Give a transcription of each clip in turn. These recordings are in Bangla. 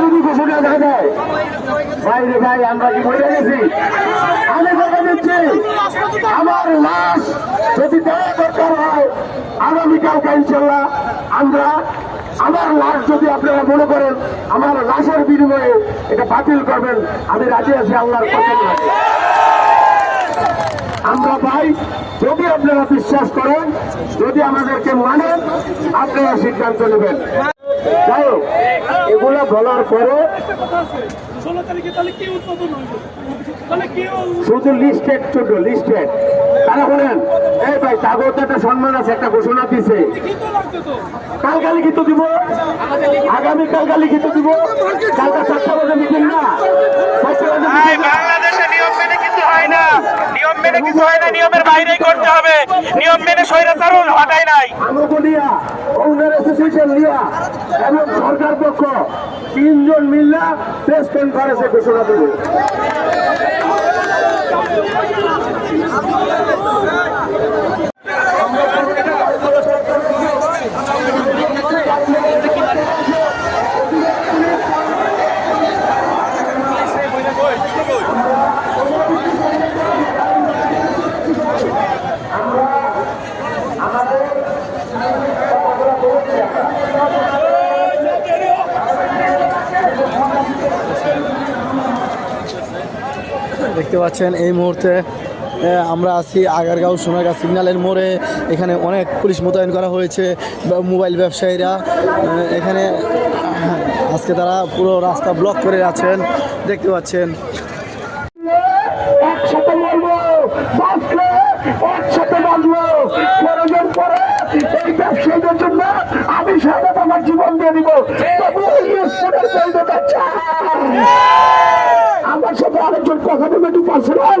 যদি ঘোষণা না দেয় বাইরে ভাই আমরা কি বলে গেছি? আমি কথা দিচ্ছি আমার লাশ যদি দেওয়া দরকার হয় আগামীকালকে ইনশাল্লাহ আমরা আমার লাশ যদি আপনারা মনে করেন আমার লাশের বিনিময়ে এটা বাতিল করবেন আমি রাজি আছি আল্লাহর কসম রাখি। আমরা ভাই যদি আপনারা বিশ্বাস করেন যদি আমাদেরকে মানেন আপনারা সিদ্ধান্ত নেবেন। যাই হোক এগুলো বলার পরে শুধু লিস্টেড ছোট লিস্টেড তারা বলেন এই ভাই তাগর তো একটা সম্মান আছে একটা ঘোষণা দিছে কালকে লিখিত দিব আগামীকাল লিখিত দিব কালকে 7টা বাজে মিটিং না 7টা বাজে বাংলাদেশে নিয়ম মেনে কিছু হয় না, নিয়ম মেনে কিছু হয় না, নিয়মের বাইরেই করতে হবে, নিয়ম মেনে স্বৈরাচারও হটায় নাই। আমগলিয়া ওনার অ্যাসোসিয়েশন লিয়া এবং সরকার পক্ষ 3 জন মিল্লা প্রেস কনফারেন্সে ঘোষণা দেবে। দেখতে পাচ্ছেন এই মুহূর্তে আমরা আছি আগারগাঁও সোনারগাঁ সিগন্যালের মোড়ে। এখানে অনেক পুলিশ মোতায়েন করা হয়েছে। মোবাইল ব্যবসায়ীরা এখানে আজকে তারা পুরো রাস্তা ব্লক করে আছেন দেখতে পাচ্ছেন। একসাথে মরবো বাঁচলে একসাথে বাঁচবো প্রয়োজন পরে এই ব্যবসায়ীদের জন্য আমি সারা আমার জীবন দিয়ে দিব। আমার সাথে আরেকজন কথা বলবে একটু পার্সোনাল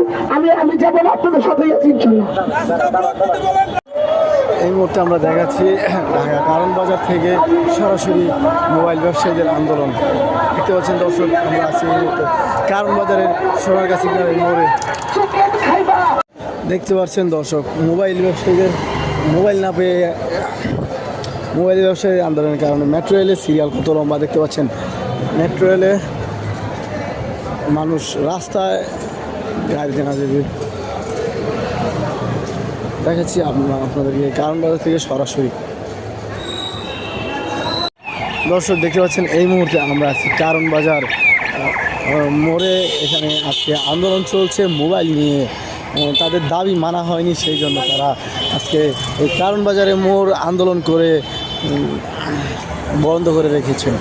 আমি যাবো আপনাদের সাথে আছি ইনশাল্লাহ। এই মুহূর্তে আমরা দেখাচ্ছি ঢাকা কারণ বাজার থেকে সরাসরি মোবাইল ব্যবসায়ীদের আন্দোলন দেখতে পাচ্ছেন দর্শক। আমরা আছি এই মুহূর্তে কারণ বাজারের সোনারগাঁ সিগন্যালের মোড়ে। দেখতে পাচ্ছেন দর্শক মোবাইল ব্যবসায়ীদের মোবাইল না পেয়ে মোবাইল ব্যবসায়ী আন্দোলনের কারণে মেট্রো রেলের সিরিয়াল কত লম্বা দেখতে পাচ্ছেন। মেট্রো রেলে মানুষ রাস্তায় গাড়ি দেনা দেবে দেখাচ্ছি আপনাদেরকে কারণ বাজার থেকে সরাসরি। দর্শক দেখতে পাচ্ছেন এই মুহূর্তে আমরা আছি কারণ বাজার মোড়ে। এখানে আজকে আন্দোলন চলছে মোবাইল নিয়ে, তাদের দাবি মানা হয়নি সেই জন্য তারা আজকে এই কারণ বাজারে মোড় আন্দোলন করে বন্ধ করে রেখেছেন।